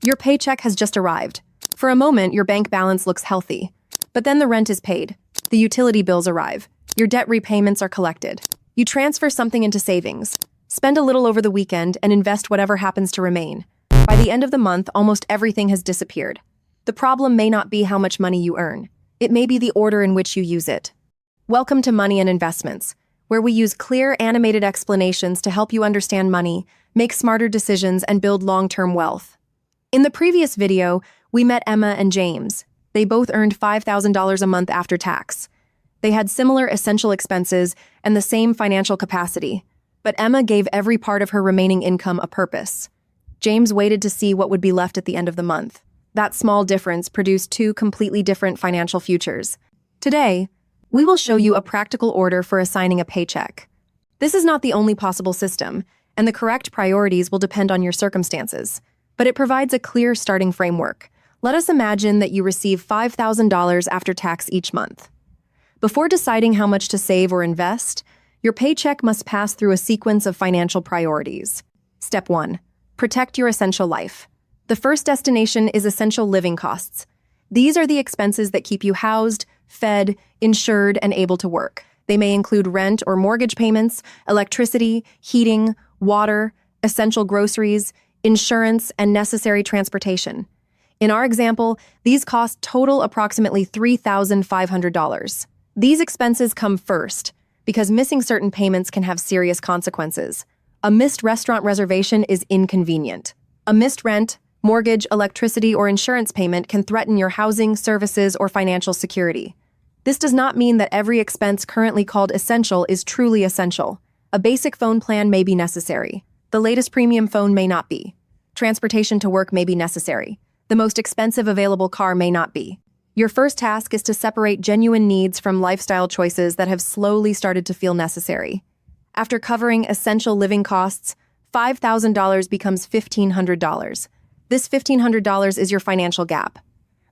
Your paycheck has just arrived. For a moment, your bank balance looks healthy. But then the rent is paid. The utility bills arrive. Your debt repayments are collected. You transfer something into savings. Spend a little over the weekend and invest whatever happens to remain. By the end of the month, almost everything has disappeared. The problem may not be how much money you earn. It may be the order in which you use it. Welcome to Money and Investments, where we use clear, animated explanations to help you understand money, make smarter decisions, and build long-term wealth. In the previous video, we met Emma and James. They both earned $5,000 a month after tax. They had similar essential expenses and the same financial capacity, but Emma gave every part of her remaining income a purpose. James waited to see what would be left at the end of the month. That small difference produced two completely different financial futures. Today, we will show you a practical order for assigning a paycheck. This is not the only possible system, and the correct priorities will depend on your circumstances, but it provides a clear starting framework. Let us imagine that you receive $5,000 after tax each month. Before deciding how much to save or invest, your paycheck must pass through a sequence of financial priorities. Step 1. Protect your essential life. The first destination is essential living costs. These are the expenses that keep you housed, fed, insured, and able to work. They may include rent or mortgage payments, electricity, heating, water, essential groceries, insurance, and necessary transportation. In our example, these costs total approximately $3,500. These expenses come first because missing certain payments can have serious consequences. A missed restaurant reservation is inconvenient. A missed rent, mortgage, electricity, or insurance payment can threaten your housing, services, or financial security. This does not mean that every expense currently called essential is truly essential. A basic phone plan may be necessary. The latest premium phone may not be. Transportation to work may be necessary. The most expensive available car may not be. Your first task is to separate genuine needs from lifestyle choices that have slowly started to feel necessary. After covering essential living costs, $5,000 becomes $1,500. This $1,500 is your financial gap.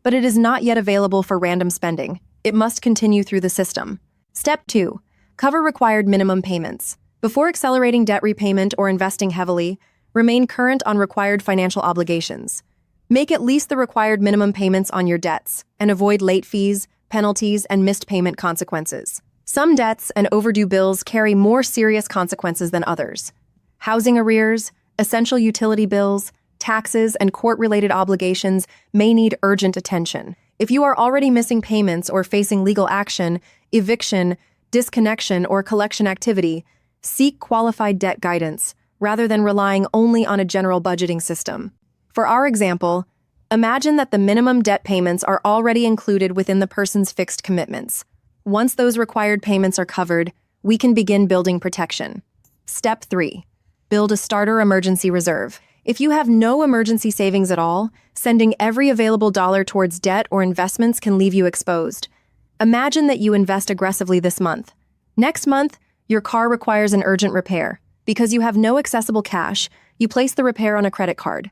But it is not yet available for random spending. It must continue through the system. Step 2. Cover required minimum payments. Before accelerating debt repayment or investing heavily, remain current on required financial obligations. Make at least the required minimum payments on your debts and avoid late fees, penalties, and missed payment consequences. Some debts and overdue bills carry more serious consequences than others. Housing arrears, essential utility bills, taxes, and court-related obligations may need urgent attention. If you are already missing payments or facing legal action, eviction, disconnection, or collection activity, seek qualified debt guidance rather than relying only on a general budgeting system. For our example, imagine that the minimum debt payments are already included within the person's fixed commitments. Once those required payments are covered, we can begin building protection. Step 3. Build a starter emergency reserve. If you have no emergency savings at all, sending every available dollar towards debt or investments can leave you exposed. Imagine that you invest aggressively this month. Next month, your car requires an urgent repair. Because you have no accessible cash, you place the repair on a credit card.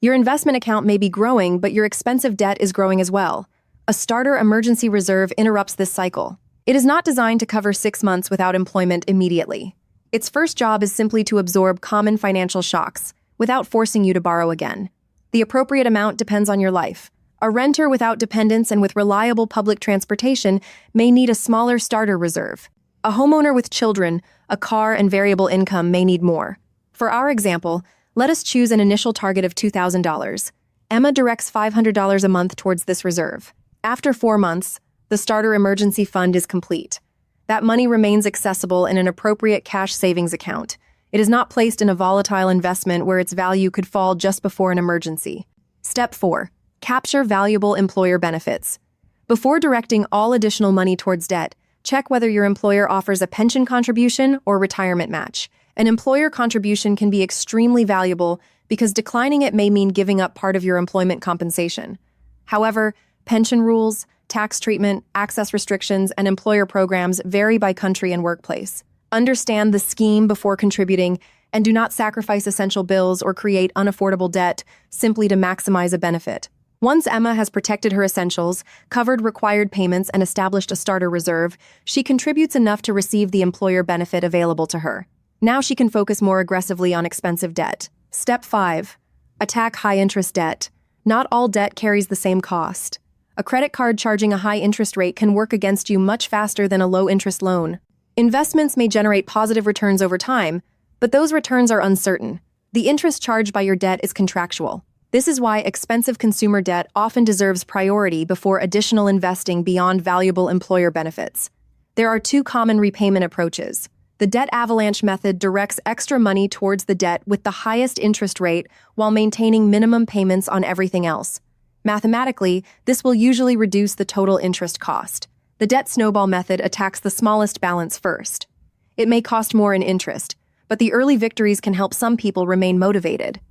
Your investment account may be growing, but your expensive debt is growing as well. A starter emergency reserve interrupts this cycle. It is not designed to cover 6 months without employment immediately. Its first job is simply to absorb common financial shocks, without forcing you to borrow again. The appropriate amount depends on your life. A renter without dependents and with reliable public transportation may need a smaller starter reserve. A homeowner with children, a car, and variable income may need more. For our example, let us choose an initial target of $2,000. Emma directs $500 a month towards this reserve. After 4 months, the starter emergency fund is complete. That money remains accessible in an appropriate cash savings account. It is not placed in a volatile investment where its value could fall just before an emergency. Step 4. Capture valuable employer benefits. Before directing all additional money towards debt, check whether your employer offers a pension contribution or retirement match. An employer contribution can be extremely valuable because declining it may mean giving up part of your employment compensation. However, pension rules, tax treatment, access restrictions, and employer programs vary by country and workplace. Understand the scheme before contributing, and do not sacrifice essential bills or create unaffordable debt simply to maximize a benefit. Once Emma has protected her essentials, covered required payments, and established a starter reserve, she contributes enough to receive the employer benefit available to her. Now she can focus more aggressively on expensive debt. Step 5. Attack high-interest debt. Not all debt carries the same cost. A credit card charging a high interest rate can work against you much faster than a low-interest loan. Investments may generate positive returns over time, but those returns are uncertain. The interest charged by your debt is contractual. This is why expensive consumer debt often deserves priority before additional investing beyond valuable employer benefits. There are two common repayment approaches. The debt avalanche method directs extra money towards the debt with the highest interest rate while maintaining minimum payments on everything else. Mathematically, this will usually reduce the total interest cost. The debt snowball method attacks the smallest balance first. It may cost more in interest, but the early victories can help some people remain motivated.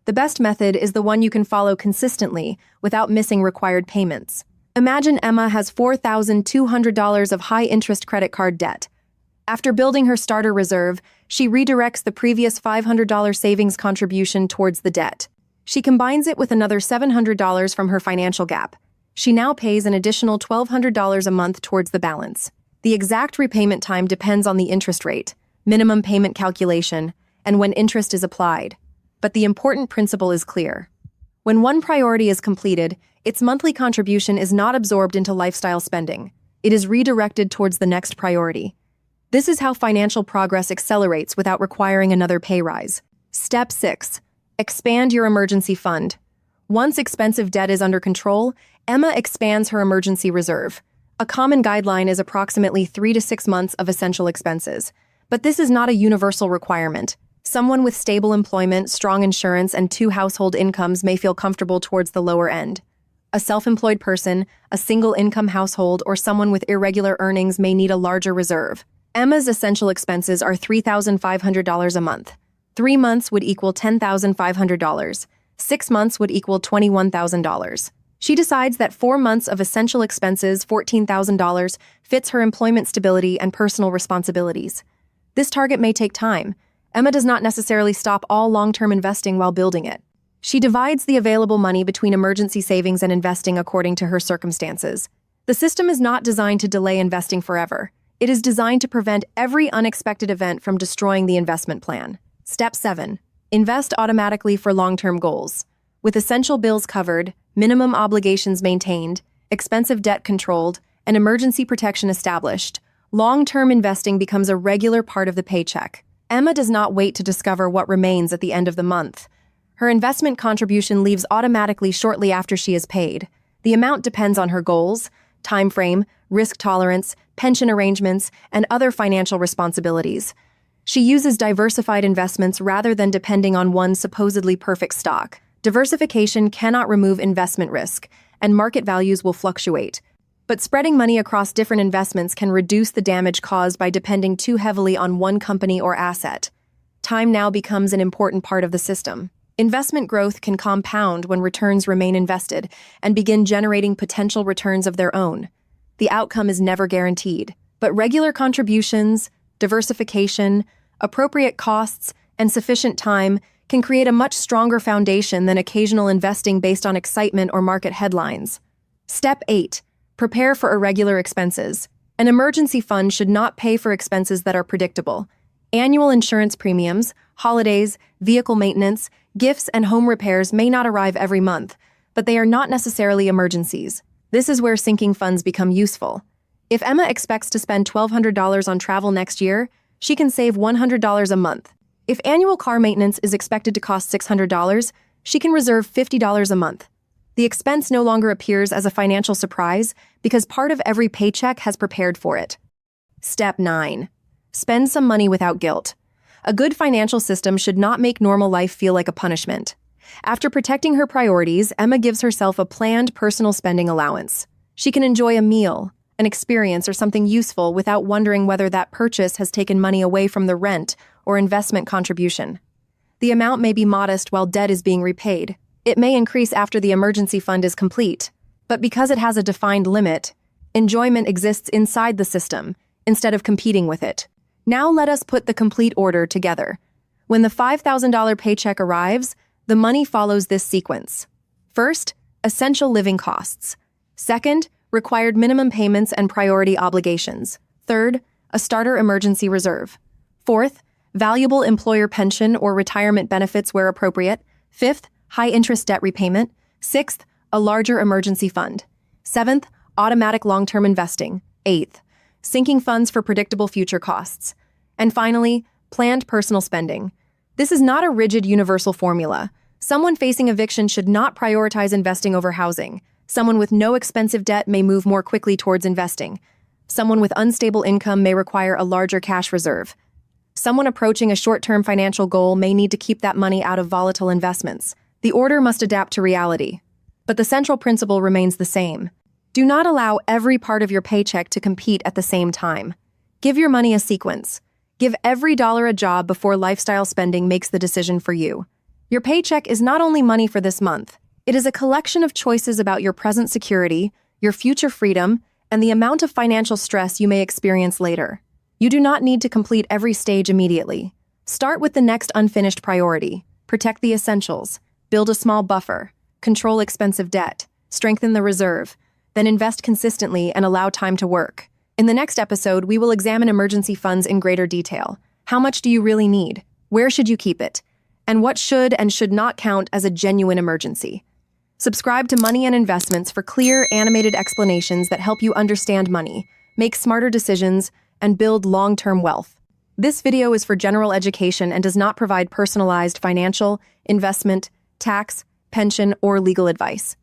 The best method is the one you can follow consistently without missing required payments. Imagine Emma has $4,200 of high-interest credit card debt. After building her starter reserve, she redirects the previous $500 savings contribution towards the debt. She combines it with another $700 from her financial gap. She now pays an additional $1,200 a month towards the balance. The exact repayment time depends on the interest rate, minimum payment calculation, and when interest is applied. But the important principle is clear. When one priority is completed, its monthly contribution is not absorbed into lifestyle spending. It is redirected towards the next priority. This is how financial progress accelerates without requiring another pay rise. Step 6. Expand your emergency fund. Once expensive debt is under control, Emma expands her emergency reserve. A common guideline is approximately 3 to 6 months of essential expenses. But this is not a universal requirement. Someone with stable employment, strong insurance, and 2 household incomes may feel comfortable towards the lower end. A self-employed person, a single-income household, or someone with irregular earnings may need a larger reserve. Emma's essential expenses are $3,500 a month. 3 months would equal $10,500. 6 months would equal $21,000. She decides that 4 months of essential expenses, $14,000, fits her employment stability and personal responsibilities. This target may take time. Emma does not necessarily stop all long-term investing while building it. She divides the available money between emergency savings and investing according to her circumstances. The system is not designed to delay investing forever. It is designed to prevent every unexpected event from destroying the investment plan. Step 7. Invest automatically for long-term goals. With essential bills covered, minimum obligations maintained, expensive debt controlled, and emergency protection established, long-term investing becomes a regular part of the paycheck. Emma does not wait to discover what remains at the end of the month. Her investment contribution leaves automatically shortly after she is paid. The amount depends on her goals, time frame, risk tolerance, pension arrangements, and other financial responsibilities. She uses diversified investments rather than depending on one supposedly perfect stock. Diversification cannot remove investment risk, and market values will fluctuate. But spreading money across different investments can reduce the damage caused by depending too heavily on one company or asset. Time now becomes an important part of the system. Investment growth can compound when returns remain invested and begin generating potential returns of their own. The outcome is never guaranteed, but regular contributions, diversification, appropriate costs, and sufficient time can create a much stronger foundation than occasional investing based on excitement or market headlines. Step 8. Prepare for irregular expenses. An emergency fund should not pay for expenses that are predictable. Annual insurance premiums, holidays, vehicle maintenance, gifts, and home repairs may not arrive every month, but they are not necessarily emergencies. This is where sinking funds become useful. If Emma expects to spend $1,200 on travel next year, she can save $100 a month. If annual car maintenance is expected to cost $600, she can reserve $50 a month. The expense no longer appears as a financial surprise because part of every paycheck has prepared for it. Step 9. Spend some money without guilt. A good financial system should not make normal life feel like a punishment. After protecting her priorities, Emma gives herself a planned personal spending allowance. She can enjoy a meal, an experience, or something useful without wondering whether that purchase has taken money away from the rent or investment contribution. The amount may be modest while debt is being repaid. It may increase after the emergency fund is complete, but because it has a defined limit, enjoyment exists inside the system instead of competing with it. Now let us put the complete order together. When the $5,000 paycheck arrives, the money follows this sequence. First, essential living costs. Second, required minimum payments and priority obligations. Third, a starter emergency reserve. Fourth, valuable employer pension or retirement benefits where appropriate. Fifth, high-interest debt repayment. 6th, a larger emergency fund. 7th, automatic long-term investing. 8th, sinking funds for predictable future costs. And finally, planned personal spending. This is not a rigid universal formula. Someone facing eviction should not prioritize investing over housing. Someone with no expensive debt may move more quickly towards investing. Someone with unstable income may require a larger cash reserve. Someone approaching a short-term financial goal may need to keep that money out of volatile investments. The order must adapt to reality. But the central principle remains the same. Do not allow every part of your paycheck to compete at the same time. Give your money a sequence. Give every dollar a job before lifestyle spending makes the decision for you. Your paycheck is not only money for this month. It is a collection of choices about your present security, your future freedom, and the amount of financial stress you may experience later. You do not need to complete every stage immediately. Start with the next unfinished priority. Protect the essentials. Build a small buffer. Control expensive debt. Strengthen the reserve. Then invest consistently and allow time to work. In the next episode, we will examine emergency funds in greater detail. How much do you really need? Where should you keep it? And what should and should not count as a genuine emergency? Subscribe to Money and Investments for clear, animated explanations that help you understand money, make smarter decisions, and build long-term wealth. This video is for general education and does not provide personalized financial, investment, tax, pension, or legal advice.